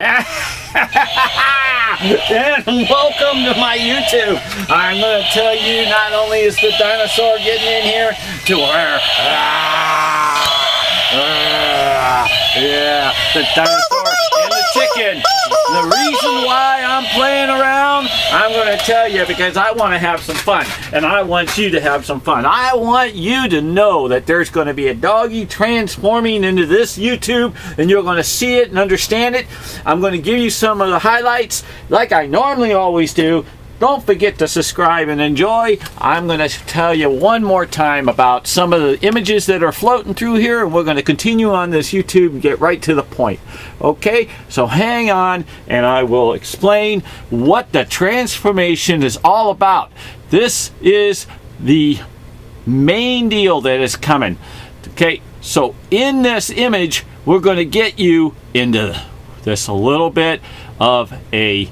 And welcome to my YouTube. I'm going to tell you, not only is the dinosaur getting in here to where, yeah, the dinosaur and the chicken. The reason why I'm playing around, I'm going to tell you, because I want to have some fun, and I want you to have some fun. I want you to know that there's going to be a doggy transforming into this YouTube, and you're going to see it and understand it. I'm going to give you some of the highlights, like I normally always do. Don't forget to subscribe and enjoy. I'm going to tell you one more time about some of the images that are floating through here, and we're going to continue on this YouTube and get right to the point. Okay, so hang on and I will explain what the transformation is all about. This is the main deal that is coming. Okay, so in this image, we're going to get you into this a little bit of a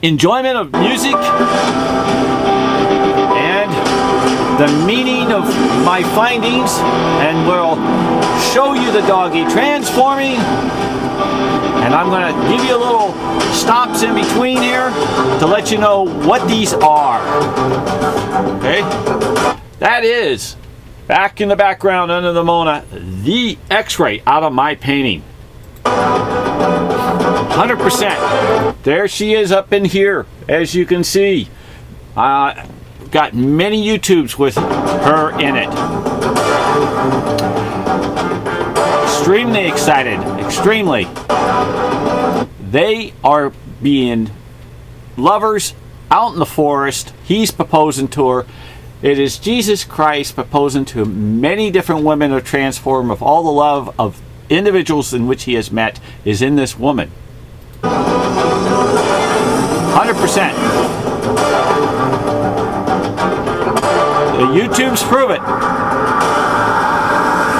enjoyment of music and the meaning of my findings, and we'll show you the doggy transforming, and I'm going to give you a little stops in between here to let you know what these are. Okay, that is, back in the background under the Mona, the X-ray out of my painting. 100%. There she is up in here, as you can see. Got many YouTubes with her in it. Extremely excited. Extremely. They are being lovers out in the forest. He's proposing to her. It is Jesus Christ proposing to many different women of transform, of all the love of individuals in which he has met is in this woman. 100%. The YouTubes prove it.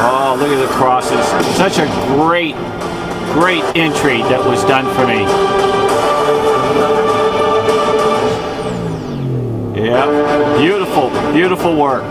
Oh, look at the crosses. Such a great entry that was done for me. Yeah, beautiful work.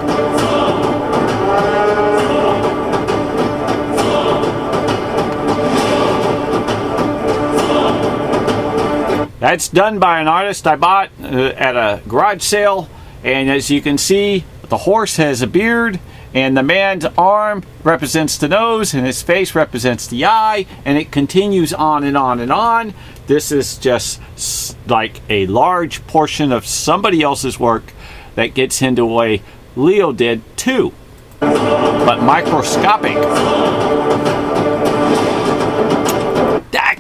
That's done by an artist I bought at a garage sale, and as you can see, the horse has a beard, and the man's arm represents the nose, and his face represents the eye, and it continues on and on and on. This is just like a large portion of somebody else's work that gets into the way Leo did too, but microscopic.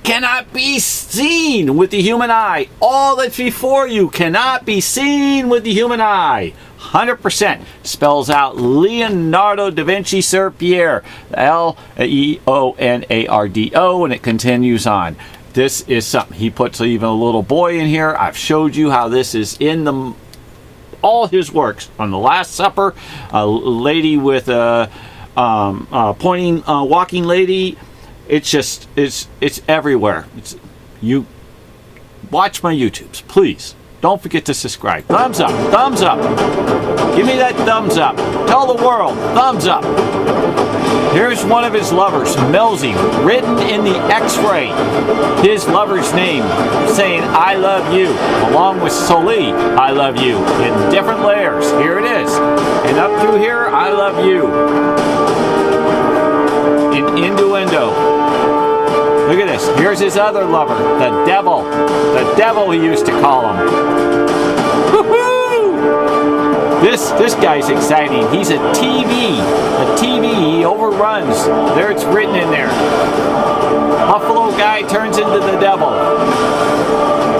Cannot be seen with the human eye. All that's before you cannot be seen with the human eye. 100%. Spells out Leonardo Da Vinci, Sir Pierre. Leonardo, and it continues on. This is something. He puts even a little boy in here. I've showed you how this is in all his works. On the Last Supper, a lady with a pointing walking lady. It's just, it's everywhere. You watch my YouTubes, please. Don't forget to subscribe. Thumbs up, thumbs up. Give me that thumbs up. Tell the world, thumbs up. Here's one of his lovers, Melzy, written in the X-ray. His lover's name, saying, I love you, along with Soli, I love you, in different layers. Here it is. And up through here, I love you. In innuendo. Look at this. Here's his other lover, the devil. The devil he used to call him. Woohoo! This guy's exciting. He's a TV. He overruns. There it's written in there. Buffalo guy turns into the devil.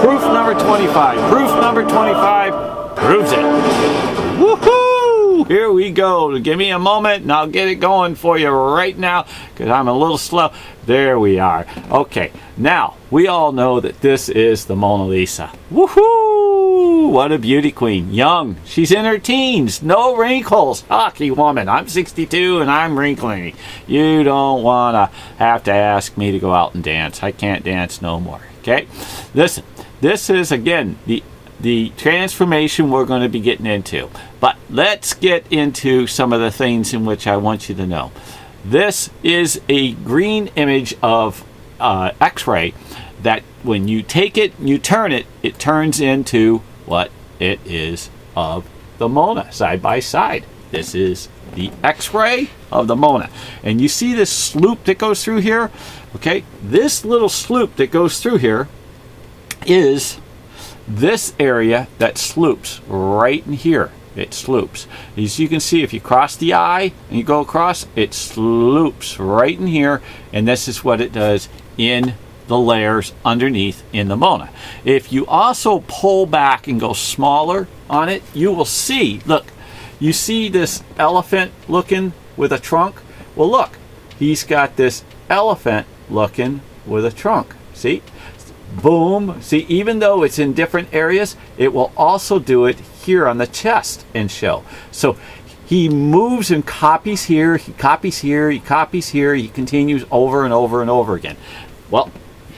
Proof number 25. Proof number 25 proves it. Woohoo! Here we go. Give me a moment and I'll get it going for you right now because I'm a little slow. There we are. Okay, now we all know that this is the Mona Lisa. Woohoo! What a beauty queen. Young. She's in her teens. No wrinkles. Lucky woman. I'm 62 and I'm wrinkling. You don't want to have to ask me to go out and dance. I can't dance no more. Okay? Listen, this is again the transformation we're going to be getting into. But let's get into some of the things in which I want you to know. This is a green image of x-ray that when you take it and you turn it, it turns into what it is of the Mona side by side. This is the x-ray of the Mona. And you see this sloop that goes through here? Okay, this little sloop that goes through here is this area that sloops right in here. It sloops. As you can see, if you cross the eye and you go across, it sloops right in here, and this is what it does in the layers underneath in the Mona. If you also pull back and go smaller on it, you will see, look, you see this elephant looking with a trunk? Well, look, he's got this elephant looking with a trunk. See? Boom. See, even though it's in different areas, it will also do it here on the chest and show. So he moves and copies here, he copies here, he copies here, he continues over and over and over again. Well,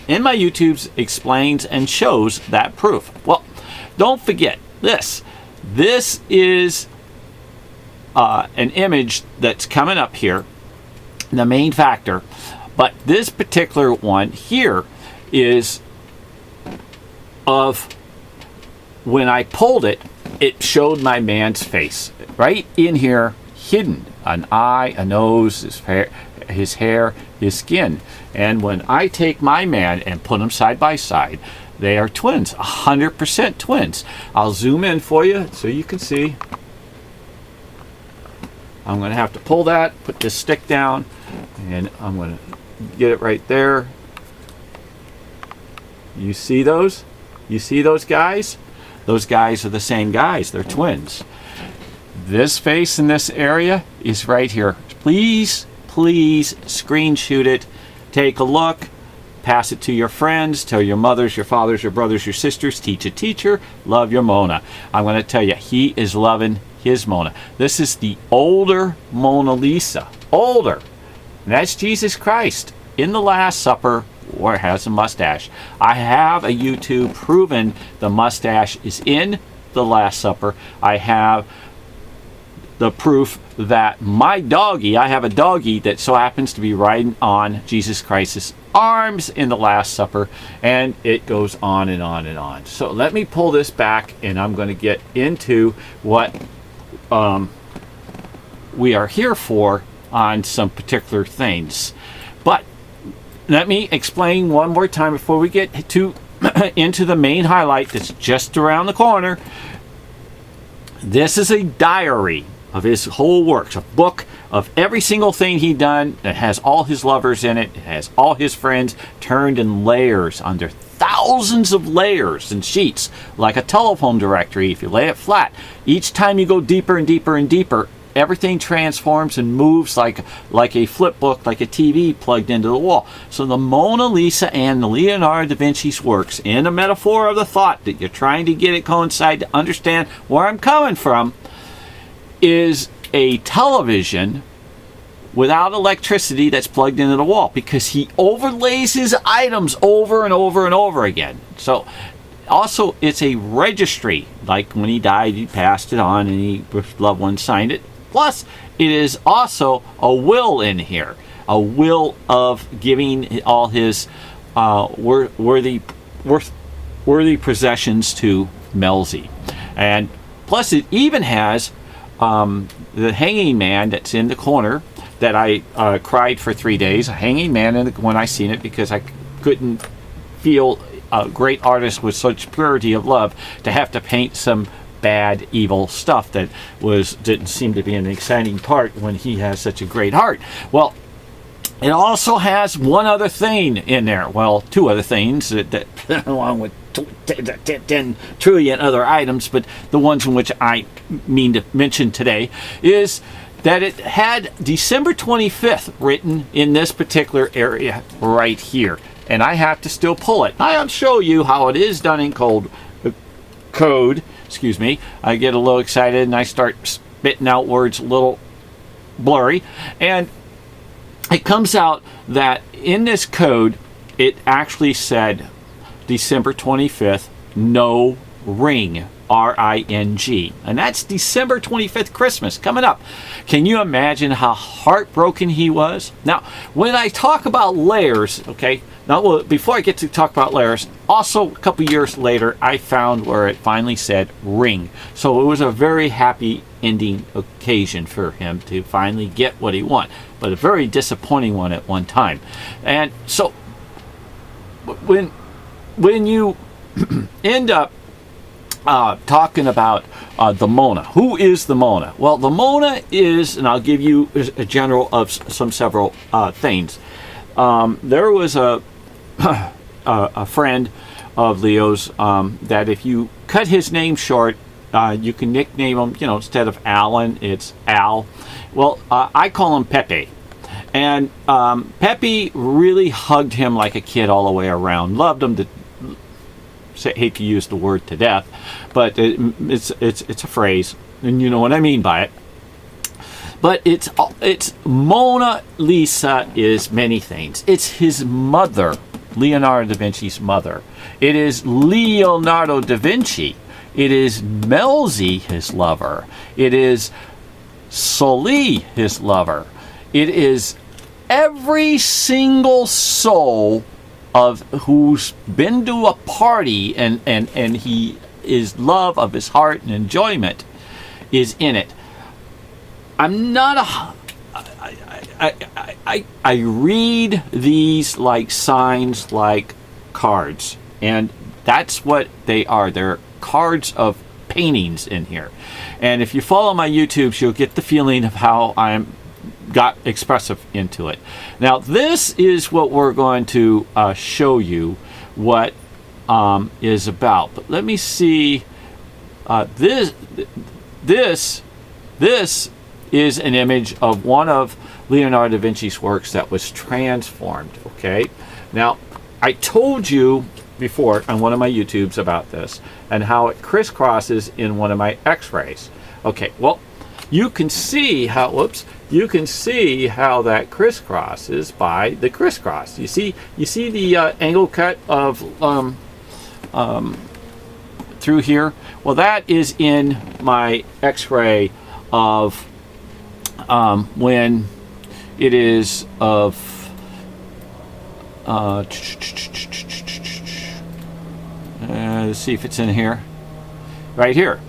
in my YouTube's explains and shows that proof. Well, don't forget this. This is an image that's coming up here, the main factor, but this particular one here is of when I pulled it, it showed my man's face right in here, hidden, an eye, a nose, his hair, his skin. And when I take my man and put them side by side, they are twins, 100% twins. I'll zoom in for you so you can see. I'm going to have to pull that, put this stick down, and I'm going to get it right there. You see those? You see those guys? Those guys are the same guys. They're twins. This face in this area is right here. Please, please screenshot it. Take a look. Pass it to your friends. Tell your mothers, your fathers, your brothers, your sisters. Teach a teacher. Love your Mona. I'm going to tell you, he is loving his Mona. This is the older Mona Lisa. Older. And that's Jesus Christ in the Last Supper, or has a mustache. I have a YouTube proven the mustache is in the Last Supper. I have the proof that my doggie, I have a doggie that so happens to be riding on Jesus Christ's arms in the Last Supper, and it goes on and on and on. So let me pull this back, and I'm going to get into what we are here for on some particular things. But let me explain one more time before we get to into the main highlight that's just around the corner. This is a diary of his whole works, a book of every single thing he done that has all his lovers in it. It has all his friends turned in layers, under thousands of layers and sheets, like a telephone directory. If you lay it flat, each time you go deeper and deeper and deeper, everything transforms and moves like a flip book, like a TV plugged into the wall. So the Mona Lisa and the Leonardo da Vinci's works, in a metaphor of the thought that you're trying to get it coincide to understand where I'm coming from, is a television without electricity that's plugged into the wall, because he overlays his items over and over and over again. So also, it's a registry. Like when he died, he passed it on and his loved one signed it. Plus, it is also a will in here. A will of giving all his worthy possessions to Melzi. And plus, it even has the hanging man that's in the corner that I cried for 3 days. A hanging man when I seen it, because I couldn't feel a great artist with such purity of love to have to paint some bad, evil stuff that didn't seem to be an exciting part when he has such a great heart. Well, it also has one other thing in there. Well, two other things that along with 10 trillion other items, but the ones in which I mean to mention today is that it had December 25th written in this particular area right here. And I have to still pull it. I'll show you how it is done in code. Excuse me. I get a little excited and I start spitting out words a little blurry. And it comes out that in this code, it actually said December 25th, no ring. R-I-N-G. And that's December 25th, Christmas, coming up. Can you imagine how heartbroken he was? Now, when I talk about layers, okay, Now, well, before I get to talk about layers, also a couple years later, I found where it finally said ring. So it was a very happy ending occasion for him to finally get what he wanted, but a very disappointing one at one time. And so when you end up talking about the Mona. Who is the Mona? Well, the Mona is, and I'll give you a general of several things. There was a friend of Leo's that if you cut his name short, you can nickname him, instead of Alan, it's Al. Well, I call him Pepe. And Pepe really hugged him like a kid all the way around. Loved him to, hate to use the word to death, but it's a phrase, and you know what I mean by it. But it's Mona Lisa is many things. It's his mother, Leonardo da Vinci's mother. It is Leonardo da Vinci. It is Melzi, his lover. It is Soli, his lover. It is every single soul of who's been to a party and he is love of his heart and enjoyment is in it. I'm not I read these like signs, like cards, and that's what they are. They're cards of paintings in here. And if you follow my YouTubes, you'll get the feeling of how got expressive into it. Now, this is what we're going to show you what is about. But let me see. This is an image of one of Leonardo da Vinci's works that was transformed. Okay. Now, I told you before on one of my YouTubes about this and how it crisscrosses in one of my X-rays. Okay. Well, you can see how. Whoops. You can see how that crisscrosses by the crisscross. You see the angle cut of through here. Well, that is in my X-ray of when it is of let's see if it's in here. Right here.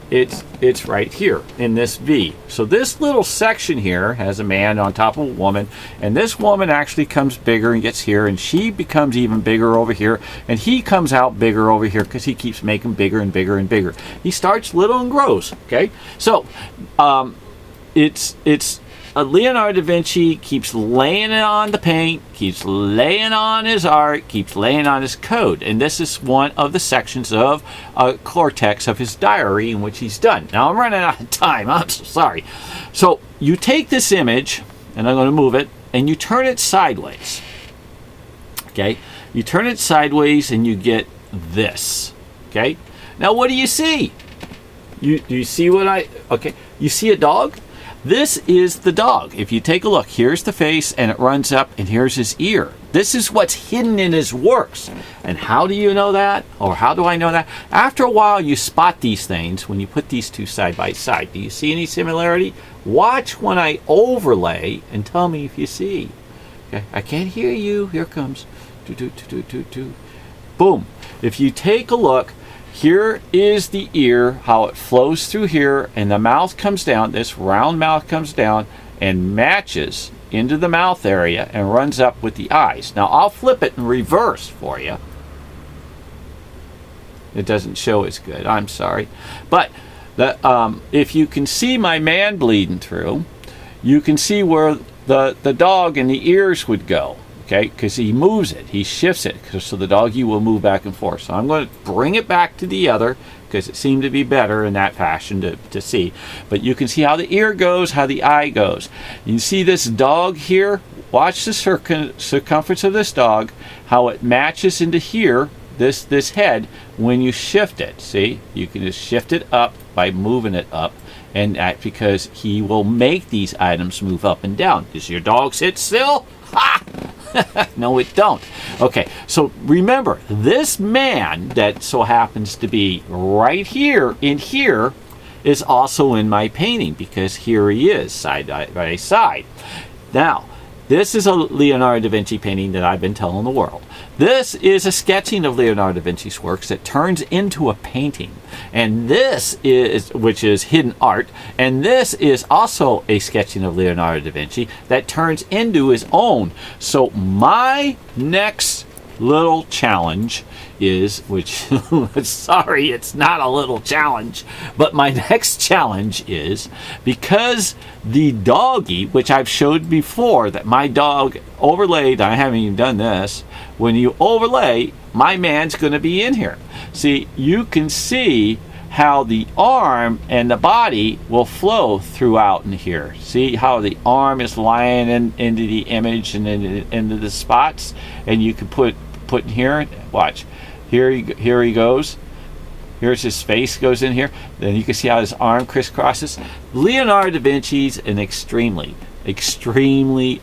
It's right here in this V. So this little section here has a man on top of a woman, and this woman actually comes bigger and gets here, and she becomes even bigger over here, and he comes out bigger over here because he keeps making bigger and bigger and bigger. He starts little and grows. Okay, so it's Leonardo da Vinci keeps laying on the paint, keeps laying on his art, keeps laying on his code. And this is one of the sections of a cortex of his diary in which he's done. Now, I'm running out of time. I'm so sorry. So you take this image, and I'm going to move it, and you turn it sideways. Okay? You turn it sideways, and you get this. Okay? Now, what do you see? Do you see what okay, you see a dog? This is the dog. If you take a look, here's the face, and it runs up, and here's his ear. This is what's hidden in his works. And how do you know that? Or how do I know that? After a while, you spot these things when you put these two side by side. Do you see any similarity? Watch when I overlay and tell me if you see. Okay, I can't hear you. Here it comes. Boom. If you take a look, here is the ear, how it flows through here, and the mouth comes down. This round mouth comes down and matches into the mouth area and runs up with the eyes. Now, I'll flip it in reverse for you. It doesn't show as good. I'm sorry. But if you can see my man bleeding through, you can see where the dog and the ears would go. Okay, because he moves it, he shifts it, so the doggy will move back and forth. So I'm going to bring it back to the other, because it seemed to be better in that fashion to see. But you can see how the ear goes, how the eye goes. You see this dog here? Watch the circumference of this dog, how it matches into here, this head, when you shift it. See, you can just shift it up by moving it up, and that's because he will make these items move up and down. Does your dog sit still? Ha! No, it don't. Okay, so remember, this man that so happens to be right here in here is also in my painting, because here he is side by side. Now, This is a Leonardo da Vinci painting that I've been telling the world. This is a sketching of Leonardo da Vinci's works that turns into a painting. And this is, which is hidden art, and this is also a sketching of Leonardo da Vinci that turns into his own. So my next little challenge is, which, sorry, it's not a little challenge, but my next challenge is, because the doggy, which I've showed before, that my dog overlaid, I haven't even done this, when you overlay, my man's going to be in here. See, you can see how the arm and the body will flow throughout in here. See how the arm is lying into the image and into the spots, and you can put in here. Watch, here he goes. Here's his face goes in here. Then you can see how his arm crisscrosses. Leonardo da Vinci's an extremely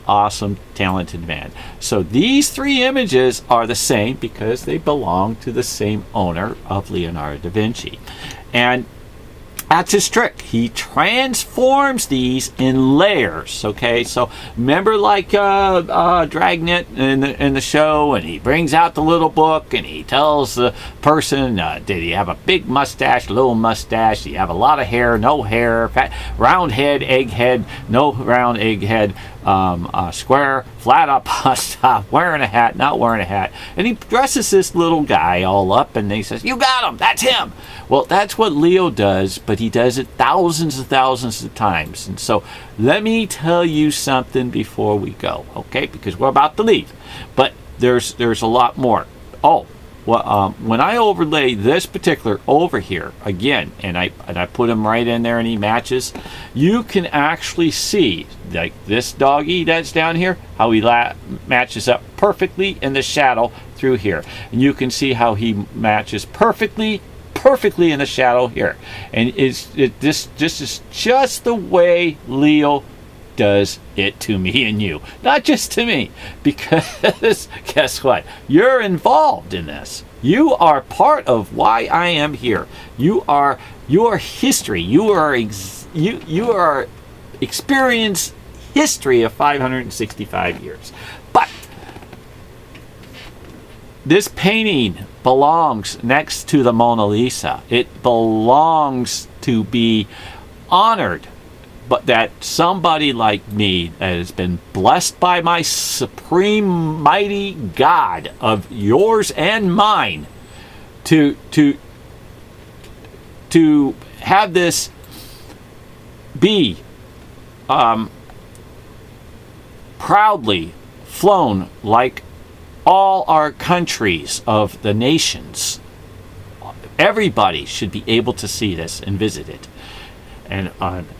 awesome, talented man. So these three images are the same because they belong to the same owner of Leonardo da Vinci. And that's his trick. He transforms these in layers. Okay, so remember, like Dragnet in the show, and he brings out the little book and he tells the person, did he have a big mustache, little mustache? Did he have a lot of hair, no hair, fat, round head, egg head, no round egg head, square, flat up, stop, wearing a hat, not wearing a hat. And he dresses this little guy all up, and he says, "You got him, that's him." Well, that's what Leo does, but he does it thousands and thousands of times. And so let me tell you something before we go, okay? Because we're about to leave. But there's a lot more. Oh, well, when I overlay this particular over here again, and I put him right in there and he matches, you can actually see, like this doggy that's down here, how he matches up perfectly in the shadow through here. And you can see how he matches perfectly in the shadow here. And this is just the way Leo does it to me and you, not just to me, because guess what, you're involved in this. You are part of why I am here. You are history. You are experience history of 565 years. But this painting belongs next to the Mona Lisa. It belongs to be honored, but that somebody like me that has been blessed by my supreme mighty God of yours and mine to have this be proudly flown like all our countries of the nations. Everybody should be able to see this and visit it. And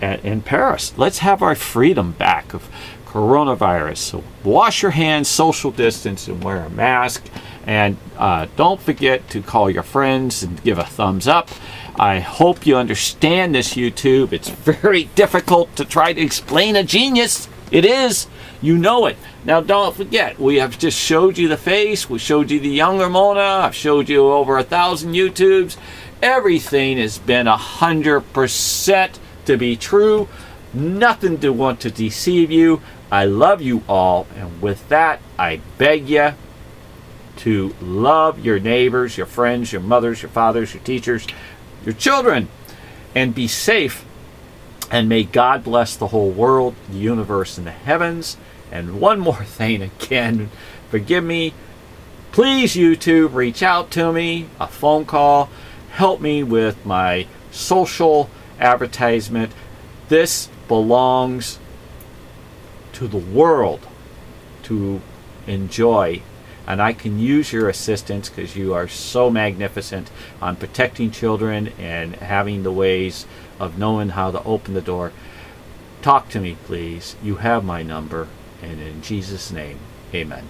in Paris, let's have our freedom back of coronavirus. So wash your hands, social distance, and wear a mask. And don't forget to call your friends and give a thumbs up. I hope you understand this, YouTube. It's very difficult to try to explain a genius. It is. You know it. Now don't forget, we have just showed you the face. We showed you the younger Mona. I've showed you over 1,000 YouTubes. Everything has been 100% to be true. Nothing to want to deceive you. I love you all. And with that, I beg you to love your neighbors, your friends, your mothers, your fathers, your teachers, your children, and be safe. And may God bless the whole world, the universe, and the heavens. And one more thing again, forgive me. Please, YouTube, reach out to me, a phone call. Help me with my social advertisement. This belongs to the world to enjoy. And I can use your assistance because you are so magnificent on protecting children and having the ways of knowing how to open the door. Talk to me, please. You have my number. And in Jesus' name, amen.